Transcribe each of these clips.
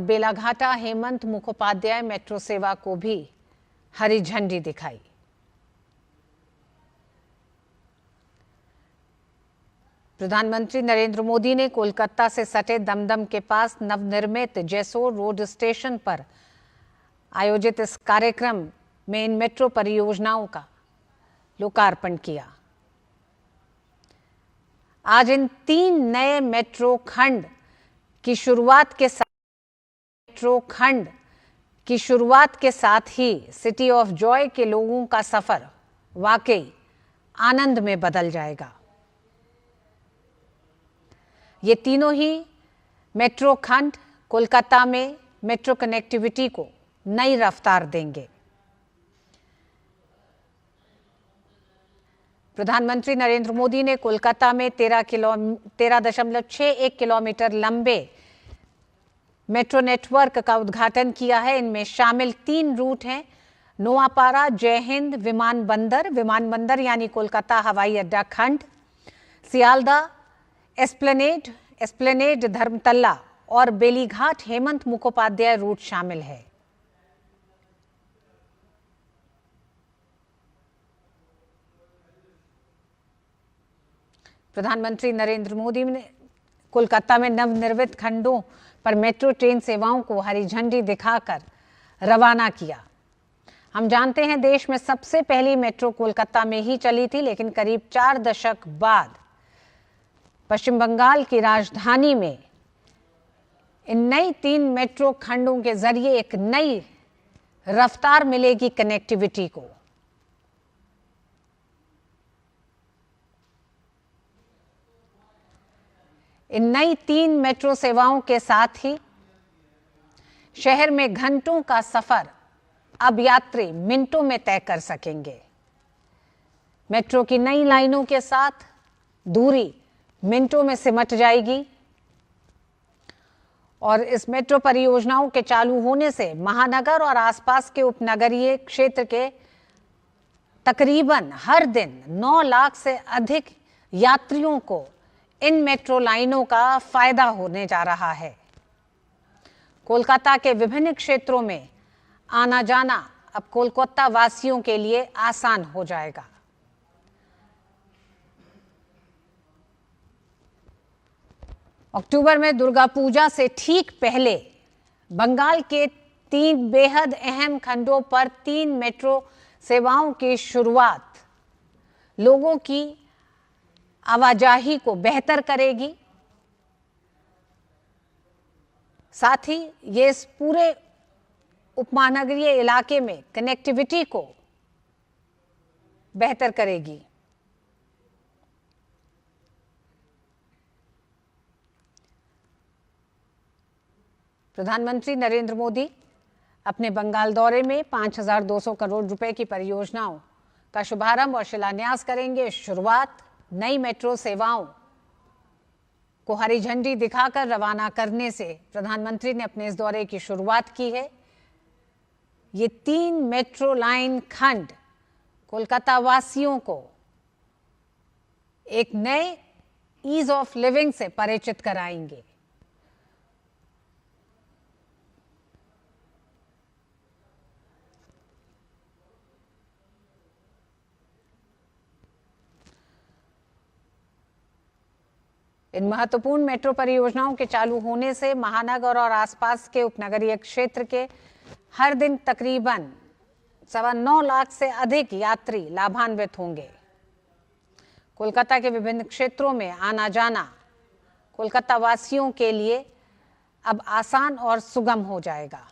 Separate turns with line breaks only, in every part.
बेलाघाटा Hemant Mukhopadhyay metro सेवा को भी हरी झंडी दिखाई। प्रधानमंत्री नरेंद्र मोदी ने कोलकाता से सटे दमदम के पास नवनिर्मित जैसोर रोड स्टेशन पर आयोजित इस कार्यक्रम में इन मेट्रो परियोजनाओं का लोकार्पण किया। आज इन 3 नए मेट्रो खंड की शुरुआत के साथ ही सिटी ऑफ जॉय के लोगों का सफर वाकई आनंद में बदल जाएगा। ये तीनों ही मेट्रो खंड कोलकाता में मेट्रो कनेक्टिविटी को नई रफ्तार देंगे। प्रधानमंत्री नरेंद्र मोदी ने कोलकाता में 13.61 किलोमीटर लंबे मेट्रो नेटवर्क का उद्घाटन किया है। इनमें शामिल 3 रूट हैं: नोआपाड़ा जय हिंद विमानबंदर यानी कोलकाता हवाई अड्डा खंड, सियालदा एस्प्लेनेड धर्मतल्ला और बेलीघाट हेमंत मुखोपाध्याय रूट शामिल है। प्रधानमंत्री नरेंद्र मोदी ने कोलकाता में नवनिर्मित खंडों पर मेट्रो ट्रेन सेवाओं को हरी झंडी दिखाकर रवाना किया। हम जानते हैं देश में सबसे पहली मेट्रो कोलकाता में ही चली थी, लेकिन करीब 4 दशक बाद पश्चिम बंगाल की राजधानी में इन नई 3 मेट्रो खंडों के जरिए एक नई रफ्तार मिलेगी कनेक्टिविटी को। इन नई 3 मेट्रो सेवाओं के साथ ही शहर में घंटों का सफर अब यात्री मिनटों में तय कर सकेंगे। मेट्रो की नई लाइनों के साथ दूरी मिनटों में सिमट जाएगी और इस मेट्रो परियोजनाओं के चालू होने से महानगर और आसपास के उपनगरीय क्षेत्र के तकरीबन हर दिन 9 लाख से अधिक यात्रियों को इन मेट्रो लाइनों का फायदा होने जा रहा है। कोलकाता के विभिन्न क्षेत्रों में आना जाना अब कोलकाता वासियों के लिए आसान हो जाएगा। अक्टूबर में दुर्गा पूजा से ठीक पहले बंगाल के 3 बेहद अहम खंडों पर 3 मेट्रो सेवाओं की शुरुआत लोगों की आवाजाही को बेहतर करेगी। साथ ही ये इस पूरे उपमहानगरीय इलाके में कनेक्टिविटी को बेहतर करेगी। प्रधानमंत्री नरेंद्र मोदी अपने बंगाल दौरे में 5,200 करोड़ रुपए की परियोजनाओं का शुभारंभ और शिलान्यास करेंगे। शुरुआत नई मेट्रो सेवाओं को हरी झंडी दिखाकर रवाना करने से प्रधानमंत्री ने अपने इस दौरे की शुरुआत की है। ये 3 मेट्रो लाइन खंड कोलकाता वासियों को एक नए ईज ऑफ लिविंग से परिचित कराएंगे। इन महत्वपूर्ण मेट्रो परियोजनाओं के चालू होने से महानगर और आसपास के उपनगरीय क्षेत्र के हर दिन तकरीबन 9.25 लाख से अधिक यात्री लाभान्वित होंगे। कोलकाता के विभिन्न क्षेत्रों में आना जाना कोलकाता वासियों के लिए अब आसान और सुगम हो जाएगा।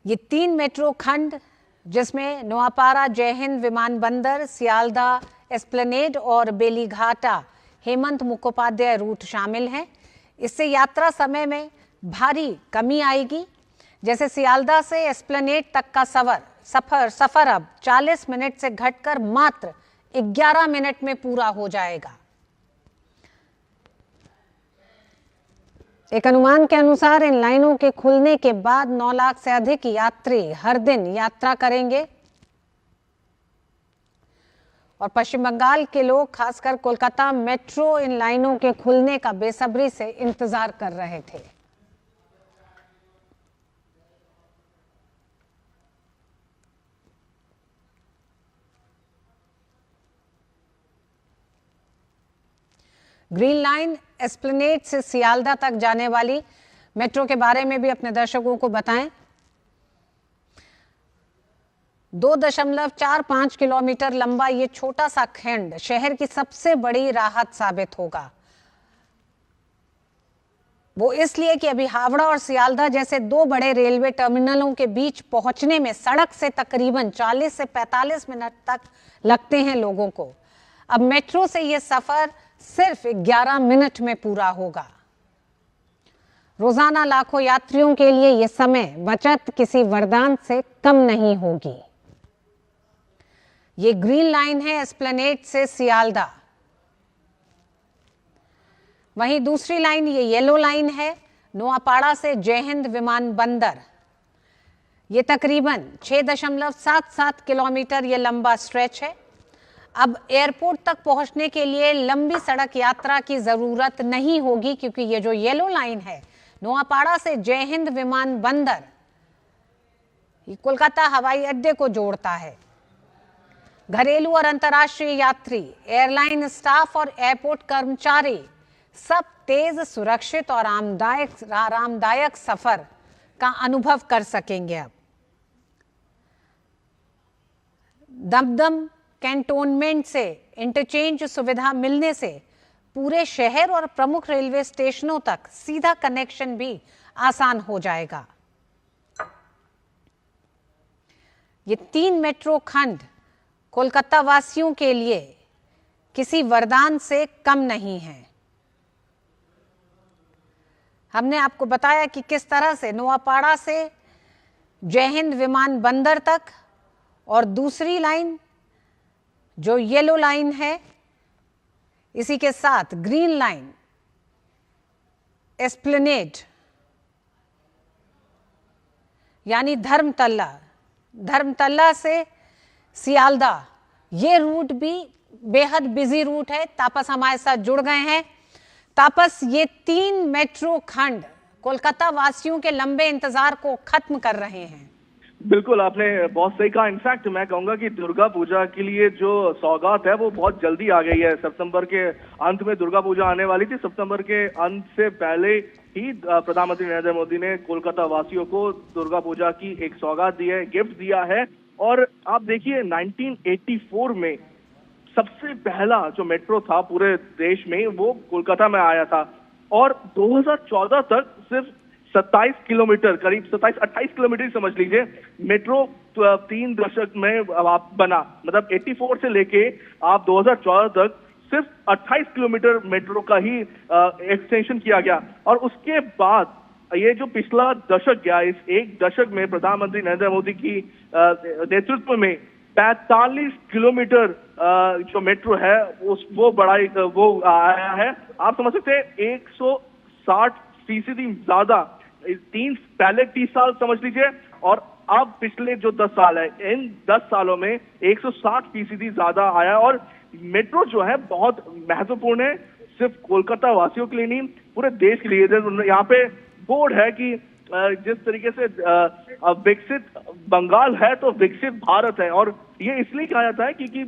ये 3 मेट्रो खंड जिसमें नोआपाड़ा जय हिंद विमानबंदर, सियालदा एस्प्लेनेड और बेलीघाटा हेमंत मुखोपाध्याय रूट शामिल हैं। इससे यात्रा समय में भारी कमी आएगी। जैसे सियालदा से एस्प्लेनेड तक का सफर अब 40 मिनट से घटकर मात्र 11 मिनट में पूरा हो जाएगा। एक अनुमान के अनुसार इन लाइनों के खुलने के बाद 9 लाख से अधिक यात्री हर दिन यात्रा करेंगे और पश्चिम बंगाल के लोग, खासकर कोलकाता मेट्रो इन लाइनों के खुलने का बेसब्री से इंतजार कर रहे थे। ग्रीन लाइन एस्प्लेनेड से सियालदा तक जाने वाली मेट्रो के बारे में भी अपने दर्शकों को बताएं। 2.45 किलोमीटर लंबा ये छोटा सा खंड शहर की सबसे बड़ी राहत साबित होगा। वो इसलिए कि अभी हावड़ा और सियालदा जैसे दो बड़े रेलवे टर्मिनलों के बीच पहुंचने में सड़क से तकरीबन 40 से 45 मिनट तक लगते हैं लोगों को। अब मेट्रो से ये सफर सिर्फ 11 मिनट में पूरा होगा। रोजाना लाखों यात्रियों के लिए यह समय बचत किसी वरदान से कम नहीं होगी। ये ग्रीन लाइन है एस्प्लेनेड से सियालदा। वहीं दूसरी लाइन ये येलो लाइन है नोआपाड़ा से जय हिंद विमानबंदर। ये तकरीबन 6.77 किलोमीटर ये लंबा स्ट्रेच है। अब एयरपोर्ट तक पहुंचने के लिए लंबी सड़क यात्रा की जरूरत नहीं होगी, क्योंकि ये जो येलो लाइन है नोआपाड़ा से जय हिंद विमानबंदर, ये कोलकाता हवाई अड्डे को जोड़ता है। घरेलू और अंतर्राष्ट्रीय यात्री, एयरलाइन स्टाफ और एयरपोर्ट कर्मचारी सब तेज, सुरक्षित और आरामदायक सफर का अनुभव कर सकेंगे। अब दमदम कैंटोनमेंट से इंटरचेंज सुविधा मिलने से पूरे शहर और प्रमुख रेलवे स्टेशनों तक सीधा कनेक्शन भी आसान हो जाएगा। ये 3 मेट्रो खंड कोलकाता वासियों के लिए किसी वरदान से कम नहीं है। हमने आपको बताया कि किस तरह से नोआपाड़ा से जय हिंद विमानबंदर तक, और दूसरी लाइन जो येलो लाइन है, इसी के साथ ग्रीन लाइन एस्प्लेनेड यानी धर्मतल्ला से सियालदा, ये रूट भी बेहद बिजी रूट है। तापस हमारे साथ जुड़ गए हैं। तापस, ये 3 मेट्रो खंड कोलकाता वासियों के लंबे इंतजार को खत्म कर रहे हैं।
बिल्कुल, आपने बहुत सही कहा। इनफैक्ट मैं कहूंगा कि दुर्गा पूजा के लिए जो सौगात है वो बहुत जल्दी आ गई है। सितंबर के अंत में दुर्गा पूजा आने वाली थी। सितंबर के अंत से पहले ही प्रधानमंत्री नरेंद्र मोदी ने कोलकाता वासियों को दुर्गा पूजा की एक सौगात दी है, गिफ्ट दिया है। और आप देखिए 1984 में सबसे पहला जो मेट्रो था पूरे देश में वो कोलकाता में आया था, और 2014 तक सिर्फ 27 किलोमीटर, करीब 27-28 किलोमीटर समझ लीजिए, मेट्रो 3 दशक में आप बना। मतलब 84 से लेके आप 2014 तक सिर्फ 28 किलोमीटर मेट्रो का ही एक्सटेंशन किया गया। और उसके बाद ये जो पिछला दशक गया, इस एक दशक में प्रधानमंत्री नरेंद्र मोदी की नेतृत्व में 45 किलोमीटर जो मेट्रो है वो बढ़ाई, वो आया है। आप समझ सकते हैं 160% ज्यादा। पहले 30 साल समझ लीजिए, और अब पिछले जो 10 साल है, इन 10 सालों में 160% ज्यादा आया। और मेट्रो जो है बहुत महत्वपूर्ण है, सिर्फ कोलकाता वासियों के लिए नहीं, पूरे देश के लिए। यहाँ पे बोर्ड है कि जिस तरीके से विकसित बंगाल है तो विकसित भारत है, और ये इसलिए कहा जाता है क्योंकि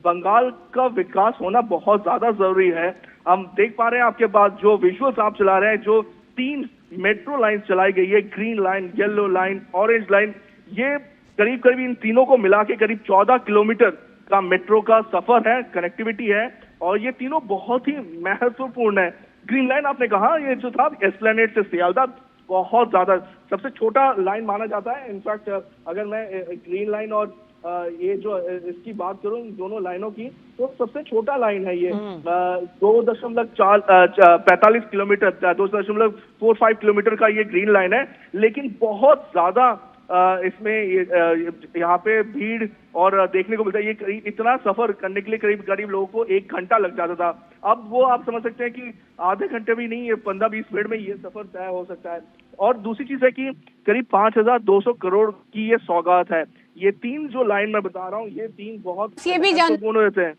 बंगाल का विकास होना बहुत ज्यादा जरूरी है। हम देख पा रहे हैं आपके पास जो विजुअल्स आप चला रहे हैं, जो 3 मेट्रो लाइन चलाई गई है, green line, yellow line, orange line, ये करीब इन तीनों को मिला के करीब 14 किलोमीटर का मेट्रो का सफर है, कनेक्टिविटी है, और ये तीनों बहुत ही महत्वपूर्ण है। ग्रीन लाइन आपने कहा, ये जो था एस्प्लेनेड से सियालदा, बहुत ज्यादा सबसे छोटा लाइन माना जाता है। इनफैक्ट अगर मैं ग्रीन लाइन और ये जो इसकी बात करूं दोनों लाइनों की, तो सबसे छोटा लाइन है ये। 2.45 किलोमीटर, 2.45 किलोमीटर का ये ग्रीन लाइन है, लेकिन बहुत ज्यादा इसमें यहाँ पे भीड़ और देखने को मिलता है। ये इतना सफर करने के लिए करीब लोगों को 1 घंटा लग जाता था। अब वो आप समझ सकते हैं कि आधे घंटे भी नहीं, ये 15-20 मिनट में ये सफर तय हो सकता है। और दूसरी चीज है कि करीब 5,200 करोड़ की ये सौगात है। ये 3 जो लाइन मैं बता रहा हूँ, ये 3 बहुत
ये भी
महत्वपूर्ण होते हैं।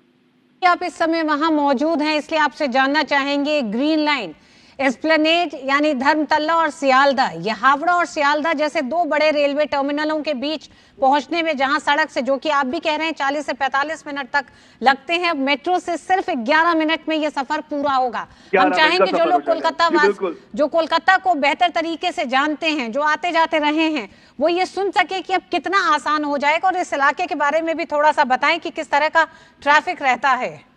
आप इस समय वहां मौजूद हैं, इसलिए आपसे जानना चाहेंगे ग्रीन लाइन, एस्प्लेनेड यानी धर्मतल्ला और सियालदा, ये हावड़ा और सियालदा जैसे 2 बड़े रेलवे टर्मिनलों के बीच पहुंचने में जहां सड़क से, जो कि आप भी कह रहे हैं 40 से 45 मिनट तक लगते हैं, मेट्रो से सिर्फ 11 मिनट में ये सफर पूरा होगा। हम चाहेंगे जो लोग जो कोलकाता को बेहतर तरीके से जानते हैं, जो आते जाते रहे हैं, वो ये सुन सके कि अब कितना आसान हो जाएगा। और इस इलाके के बारे में भी थोड़ा सा बताएं कि किस तरह का ट्रैफिक रहता है।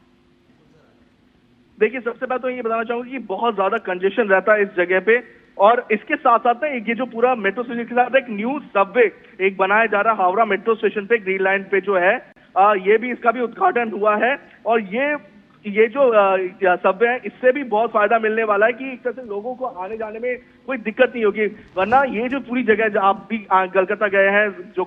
देखिए, सबसे पहले तो ये बताना चाहूंगा कि बहुत ज्यादा कंजेशन रहता है इस जगह पे, और इसके साथ साथ ना ये जो पूरा मेट्रो स्टेशन के साथ एक न्यू सबवे एक बनाया जा रहा है हावड़ा मेट्रो स्टेशन पे, ग्रीन लाइन पे जो है, ये भी, इसका भी उद्घाटन हुआ है। और ये जो सबवे है, इससे भी बहुत फायदा मिलने वाला है कि एक तरह से लोगों को आने जाने में कोई दिक्कत नहीं होगी। वरना ये जो पूरी जगह, आप भी कलकत्ता गए हैं, जो